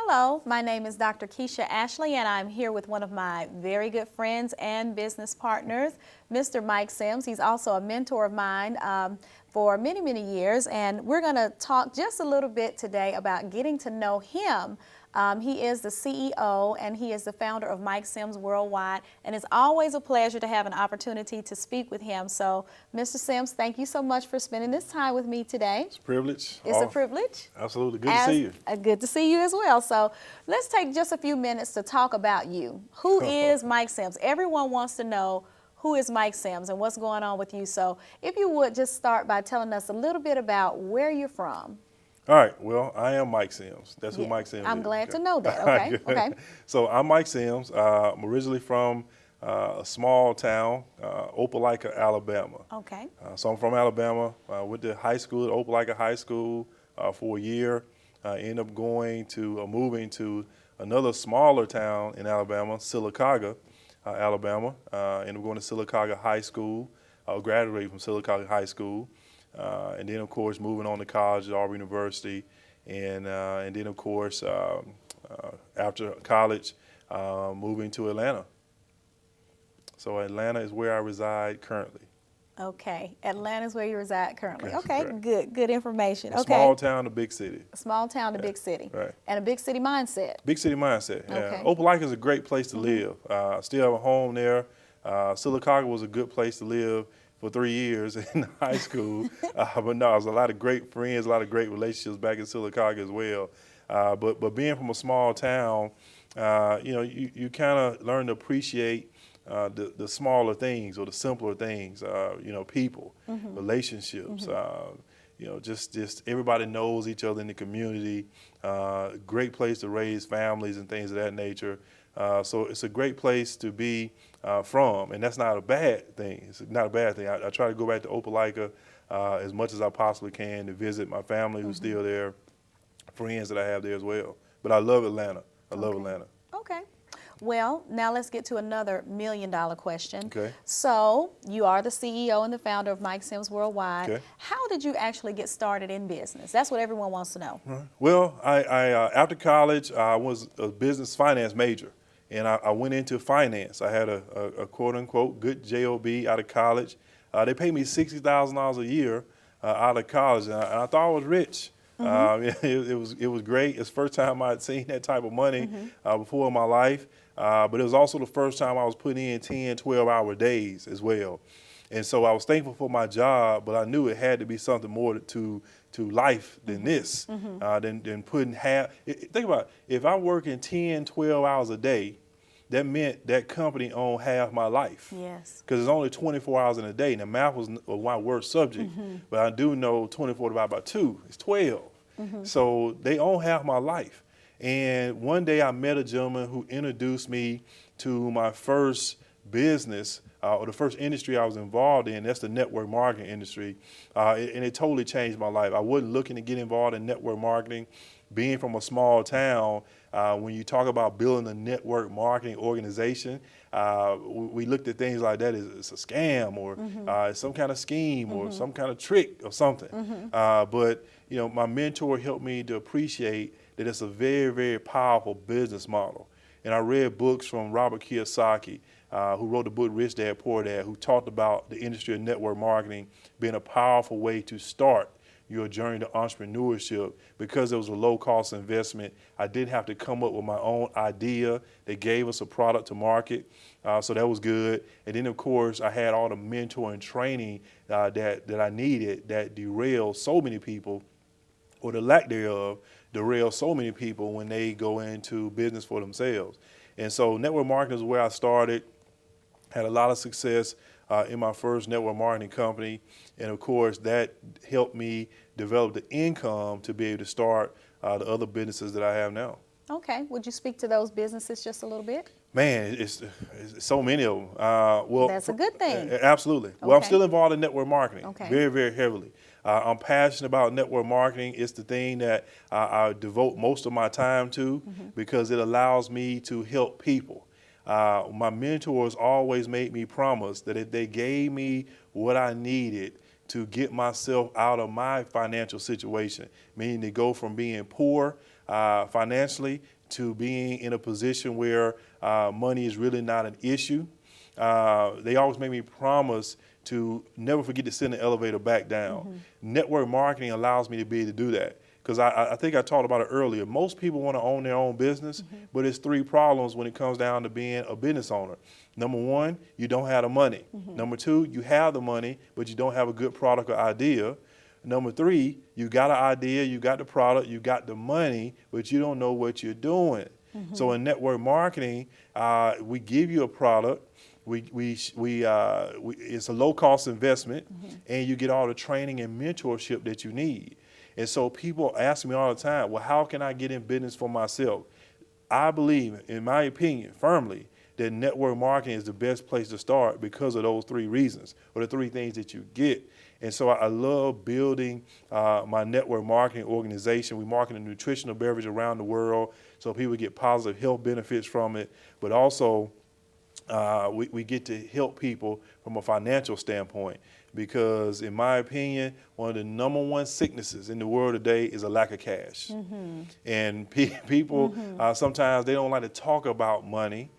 Hello, my name is Dr. Keisha Ashley, and I'm here with one of my very good friends and business partners, Mr. Mike Sims. He's also a mentor of mine for many, many years, and we're going to talk just a little bit today about getting to know him. He is the CEO and he is the founder of Mike Sims Worldwide, and it's always a pleasure to have an opportunity to speak with him. So, Mr. Sims, thank you so much for spending this time with me today. It's a privilege. It's a privilege. Absolutely. Good to see you. Good to see you as well. So let's take just a few minutes to talk about you. Who is Mike Sims? Everyone wants to know who is Mike Sims and what's going on with you. So if you would just start by telling us a little bit about where you're from. All right. Well, I am Mike Sims. That's who Mike Sims is. I'm glad to know that. Okay. Okay. So I'm Mike Sims. I'm originally from a small town, Opelika, Alabama. Okay. So I'm from Alabama. Went to high school at Opelika High School for a year. Ended up moving to another smaller town in Alabama, Sylacauga, Alabama. Ended up going to Sylacauga High School. I graduated from Sylacauga High School. And then, of course, moving on to college at Auburn University. And then, of course, after college, moving to Atlanta. So Atlanta is where I reside currently. Okay. Atlanta is where you reside currently. That's Okay. correct. Good information. A Okay. small town to big city. A small town to big city. Right. And a big city mindset. Big city mindset. Yeah. Okay. Opelika is a great place to live. Still have a home there. Sylacauga was a good place to live for 3 years in high school. But no, there's a lot of great friends, a lot of great relationships back in Sylacauga as well. But being from a small town, you kind of learn to appreciate the smaller things or the simpler things, people, relationships, just everybody knows each other in the community. Great place to raise families and things of that nature. So it's a great place to be from, and that's not a bad thing. It's not a bad thing. I try to go back to Opelika as much as I possibly can to visit my family who's still there, friends that I have there as well. But I love Atlanta. I love Atlanta. Okay. Well, now let's get to another $1 million question. Okay. So you are the CEO and the founder of Mike Sims Worldwide. Okay. How did you actually get started in business? That's what everyone wants to know. Well, I after college, I was a business finance major, and I went into finance. I had a quote-unquote good job out of college. They paid me $60,000 a year out of college, and I thought I was rich. It was great. It's the first time I had seen that type of money before in my life. But it was also the first time I was putting in 10, 12-hour days as well. And so I was thankful for my job, but I knew it had to be something more to life than this, than putting half. Think about it. If I'm working 10, 12 hours a day, that meant that company owned half my life. Yes. Because it's only 24 hours in a day. Now, math was my worst subject, but I do know 24 divided by 2 is 12. So they own half my life. And one day I met a gentleman who introduced me to my first business, or the first industry I was involved in. That's the network marketing industry. And it totally changed my life. I wasn't looking to get involved in network marketing. Being from a small town, when you talk about building a network marketing organization, we looked at things like that as it's a scam or some kind of scheme or some kind of trick or something. But my mentor helped me to appreciate that it's a very, very powerful business model. And I read books from Robert Kiyosaki, who wrote the book Rich Dad, Poor Dad, who talked about the industry of network marketing being a powerful way to start your journey to entrepreneurship. Because it was a low-cost investment, I didn't have to come up with my own idea. They gave us a product to market, so that was good. And then, of course, I had all the mentoring training that I needed that derailed so many people, or the lack thereof, derail so many people when they go into business for themselves. And so network marketing is where I started, had a lot of success in my first network marketing company. And of course, that helped me develop the income to be able to start the other businesses that I have now. Okay. Would you speak to those businesses just a little bit? Man, it's so many of them. That's a good thing. Absolutely. Well, I'm Okay. still involved in network marketing, Okay. very, very heavily. I'm passionate about network marketing. It's the thing that I devote most of my time to because it allows me to help people. My mentors always made me promise that if they gave me what I needed to get myself out of my financial situation, meaning to go from being poor financially to being in a position where money is really not an issue. They always make me promise to never forget to send the elevator back down. Network marketing allows me to be able to do that. Because I think I talked about it earlier. Most people want to own their own business, but it's 3 problems when it comes down to being a business owner. Number 1, you don't have the money. Number 2, you have the money, but you don't have a good product or idea. Number 3, you got an idea, you got the product, you got the money, but you don't know what you're doing. So in network marketing, we give you a product. It's a low-cost investment, and you get all the training and mentorship that you need. And so people ask me all the time, well, how can I get in business for myself? I believe, in my opinion, firmly, that network marketing is the best place to start because of those 3 reasons, or the 3 things that you get. And so I love building my network marketing organization. We market a nutritional beverage around the world so people get positive health benefits from it, but also we get to help people from a financial standpoint, because in my opinion, one of the number 1 sicknesses in the world today is a lack of cash. And people sometimes they don't like to talk about money.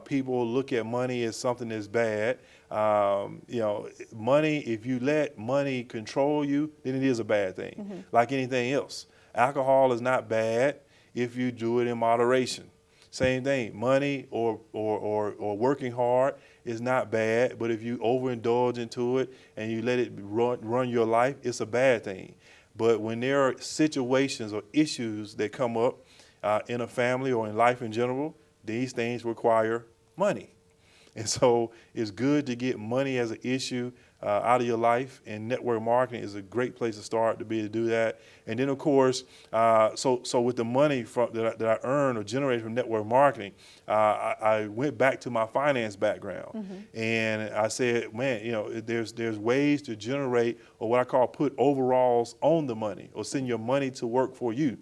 People look at money as something that's bad. Money, if you let money control you, then it is a bad thing. Like anything else. Alcohol is not bad if you do it in moderation. Same thing, money or working hard is not bad, but if you overindulge into it and you let it run your life, it's a bad thing. But when there are situations or issues that come up in a family or in life in general, these things require money. And so it's good to get money as an issue out of your life, and network marketing is a great place to start to be able to do that. And then, of course, so with the money that I earned or generated from network marketing, I went back to my finance background, and I said, man, there's ways to generate, or what I call put overalls on the money, or send your money to work for you.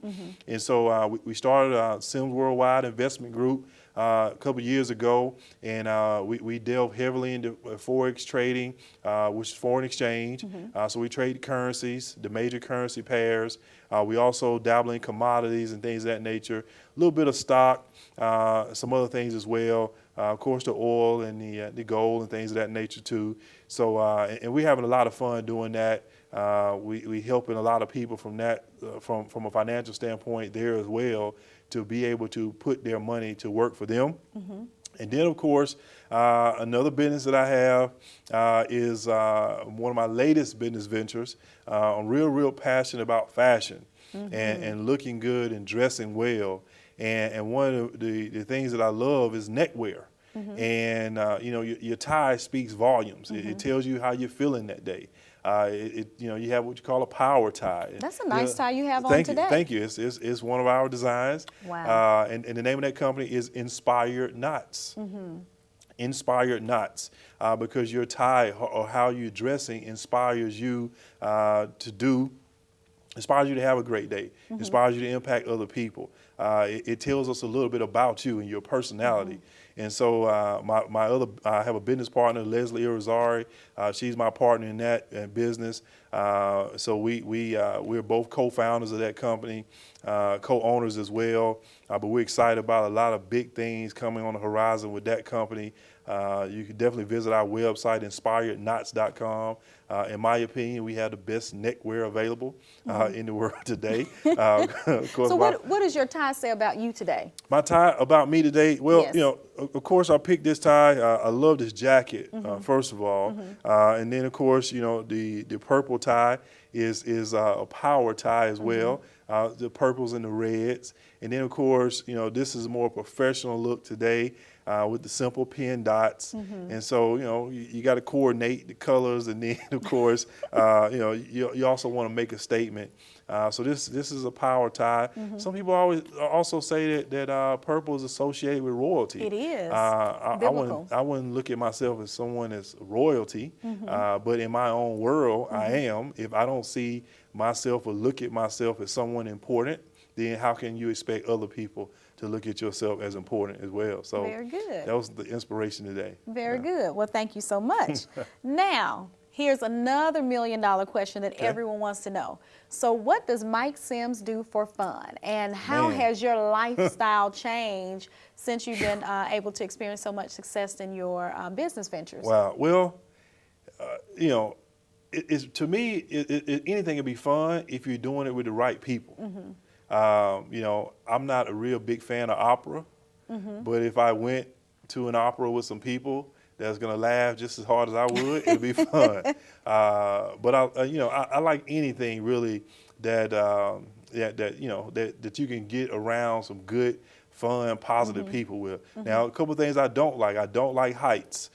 And so we started Sims Worldwide Investment Group a couple years ago, and we delve heavily into Forex trading, which is foreign exchange. So we trade currencies, the major currency pairs. We also dabble in commodities and things of that nature. A little bit of stock, some other things as well. Of course, the oil and the gold and things of that nature too. So and we're having a lot of fun doing that. We helping a lot of people from that, from a financial standpoint there as well, to be able to put their money to work for them. And then, of course, another business that I have is one of my latest business ventures. I'm real passionate about fashion and looking good and dressing well. And one of the things that I love is neckwear. And, your tie speaks volumes. It tells you how you're feeling that day. You have what you call a power tie. That's a nice tie you have on today. Thank you. It's one of our designs. Wow. And the name of that company is Inspired Knots. Inspired Knots, because your tie or how you're dressing inspires you inspires you to have a great day, inspires you to impact other people. It tells us a little bit about you and your personality. And so I have a business partner, Leslie Irizarry. She's my partner in that business. So we're both co-founders of that company, co-owners as well. But we're excited about a lot of big things coming on the horizon with that company. You can definitely visit our website, inspiredknots.com. In my opinion, we have the best neckwear available in the world today. Of course, so what does your tie say about you today? My tie about me today? Well, Yes. Of course, I picked this tie. I love this jacket, first of all. And then, of course, the purple tie is a power tie as well. The purples and the reds. And then, of course, this is a more professional look today with the simple pin dots. And so, you got to coordinate the colors. And then, of course, you also want to make a statement. So this is a power tie. Some people always also say that purple is associated with royalty. It is. Biblical. I wouldn't look at myself as someone that's royalty, but in my own world, I am. If I don't see myself or look at myself as someone important, then how can you expect other people to look at yourself as important as well? So very good. That was the inspiration today. Very good. Well, thank you so much. Now, Here's another $1 million question that everyone wants to know. So what does Mike Sims do for fun? And how Man. has your lifestyle changed since you've been able to experience so much success in your business ventures? Wow. Well, you know, it's to me, anything can be fun if you're doing it with the right people. You know, I'm not a real big fan of opera, but if I went to an opera with some people that's gonna laugh just as hard as I would, it'd be fun. But you know, I like anything really that that you know that you can get around some good, fun, positive people with. Now, a couple of things I don't like. I don't like heights.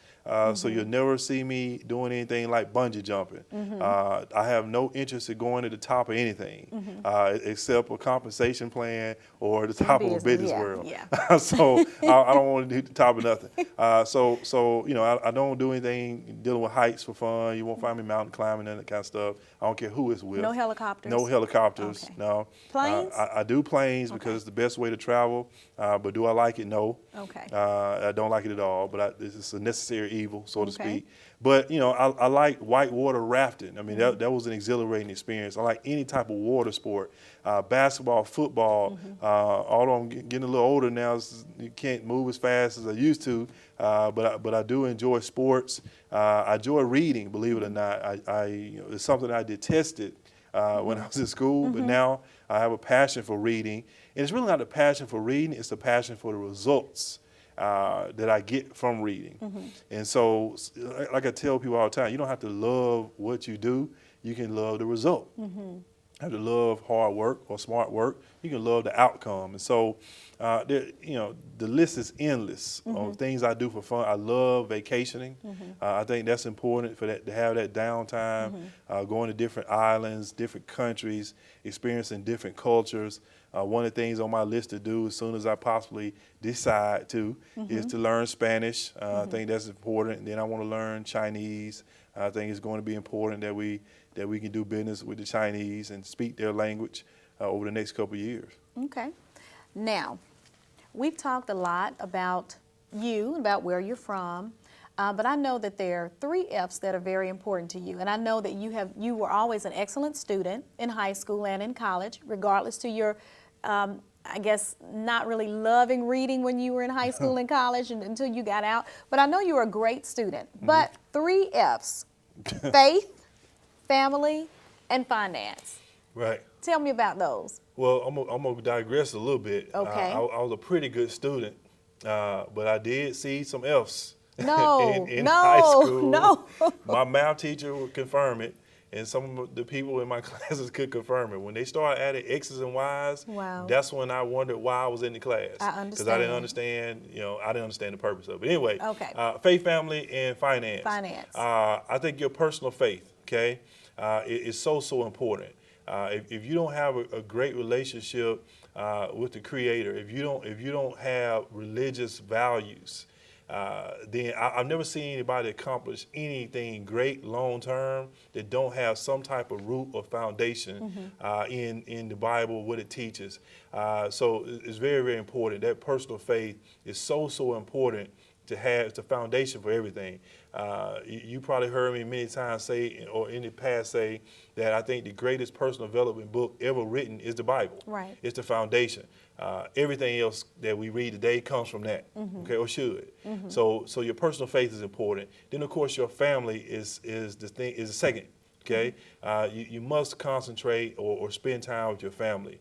So you'll never see me doing anything like bungee jumping. I have no interest in going to the top of anything except a compensation plan or the top of a business world. So I don't want to do the top of nothing. So you know, I don't do anything dealing with heights for fun. You won't find me mountain climbing and that kind of stuff. I don't care who it's with. No helicopters? No helicopters. Okay. No. Planes? I do planes because it's the best way to travel. But do I like it? No. Okay. I don't like it at all, but it's a necessary evil, so to speak. But, you know, I like whitewater rafting. I mean, that was an exhilarating experience. I like any type of water sport, basketball, football. Although I'm getting a little older now, you can't move as fast as I used to, but I do enjoy sports. I enjoy reading, believe it or not. You know, it's something I detested when I was in school, but now I have a passion for reading. And it's really not a passion for reading, it's a passion for the results that I get from reading. And so, like I tell people all the time, you don't have to love what you do, you can love the result. You have to love hard work or smart work, you can love the outcome. And so, you know, the list is endless of things I do for fun. I love vacationing. I think that's important for that, to have that downtime, going to different islands, different countries, experiencing different cultures. One of the things on my list to do as soon as I possibly decide to is to learn Spanish. I think that's important. And then I want to learn Chinese. I think it's going to be important that we can do business with the Chinese and speak their language over the next couple of years. Okay. Now, we've talked a lot about you, about where you're from, but I know that there are 3 F's that are very important to you. And I know that you were always an excellent student in high school and in college, regardless to your, I guess, not really loving reading when you were in high school and college until you got out. But I know you were a great student. But 3 F's, faith, family, and finance. Right. Tell me about those. Well, I'm gonna digress a little bit. Okay. I was a pretty good student, but I did see some F's No, in no, high school. no. My math teacher would confirm it, and some of the people in my classes could confirm it. When they started adding X's and Y's, Wow. that's when I wondered why I was in the class. I understand. Because I didn't understand, you know, I didn't understand the purpose of it. Anyway, Okay. Faith, family, and finance. Finance. I think your personal faith, okay, is so important. If you don't have a great relationship with the Creator, if you don't have religious values, then I've never seen anybody accomplish anything great long term that don't have some type of root or foundation in the Bible, what it teaches. So it's very, very important. That personal faith is so important to have. It's the foundation for everything. You probably heard me many times say, or in the past say, that I think the greatest personal development book ever written is the Bible. Right. It's the foundation. Everything else that we read today comes from that, okay, or should. So your personal faith is important. Then of course your family is the second. Okay, you must concentrate or spend time with your family.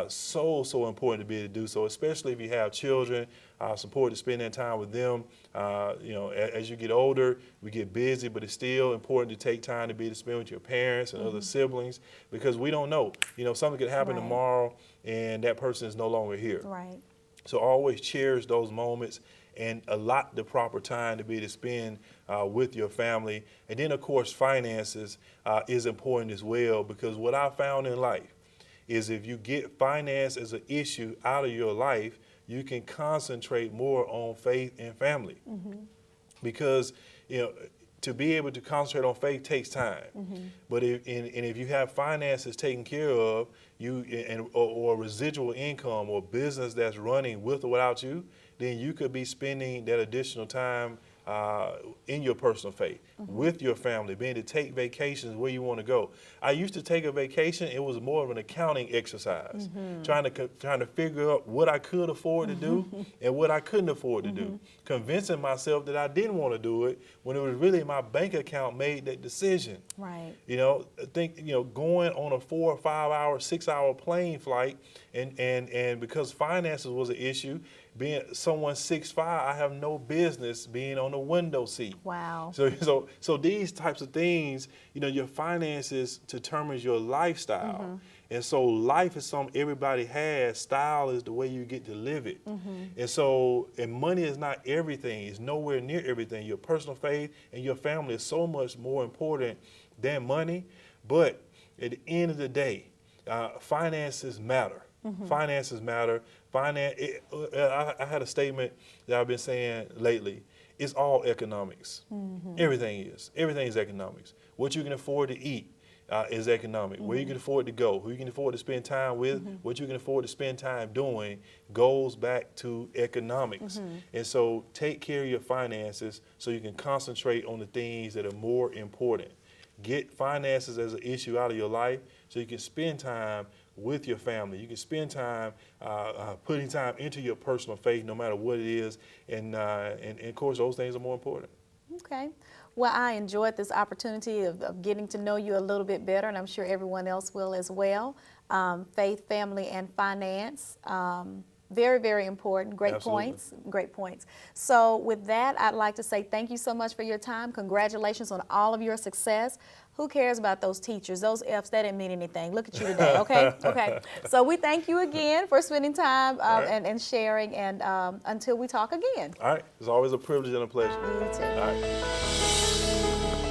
So important to be able to do so, especially if you have children. It's important to spend that time with them. You know, as you get older, we get busy, but it's still important to take time to be able to spend with your parents and other siblings, because we don't know. You know, something could happen tomorrow, and that person is no longer here. Right. So always cherish those moments and allot the proper time to be able to spend with your family. And then, of course, finances is important as well, because what I found in life is if you get finance as an issue out of your life, you can concentrate more on faith and family. Because, you know, to be able to concentrate on faith takes time. But if you have finances taken care of, or residual income or business that's running with or without you, then you could be spending that additional time in your personal faith, with your family, being to take vacations where you want to go. I used to take a vacation, it was more of an accounting exercise, trying to figure out what I could afford to do and what I couldn't afford to do, convincing myself that I didn't want to do it when it was really my bank account made that decision. Right. You know, going on a 4 or 5 hour, 6 hour plane flight, and because finances was an issue, being someone 6'5", I have no business being on the window seat. Wow. So these types of things, your finances determines your lifestyle. And so life is something everybody has. Style is the way you get to live it. And money is not everything. It's nowhere near everything. Your personal faith and your family is so much more important than money. But at the end of the day, finances matter. Finances matter. I had a statement that I've been saying lately. It's all economics. Everything is. Everything is economics. What you can afford to eat is economic. Where you can afford to go, who you can afford to spend time with, what you can afford to spend time doing goes back to economics. And so take care of your finances so you can concentrate on the things that are more important. Get finances as an issue out of your life so you can spend time with your family. You can spend time putting time into your personal faith, no matter what it is. And of course, those things are more important. Okay. Well, I enjoyed this opportunity of getting to know you a little bit better, and I'm sure everyone else will as well. Faith, family, and finance. Very, very important. Great Absolutely. points. Great points. So with that, I'd like to say thank you so much for your time. Congratulations on all of your success. Who cares about those teachers? Those F's, that didn't mean anything. Look at you today, okay? Okay. So we thank you again for spending time right. and sharing, and until we talk again. All right. It's always a privilege and a pleasure. You too. All right.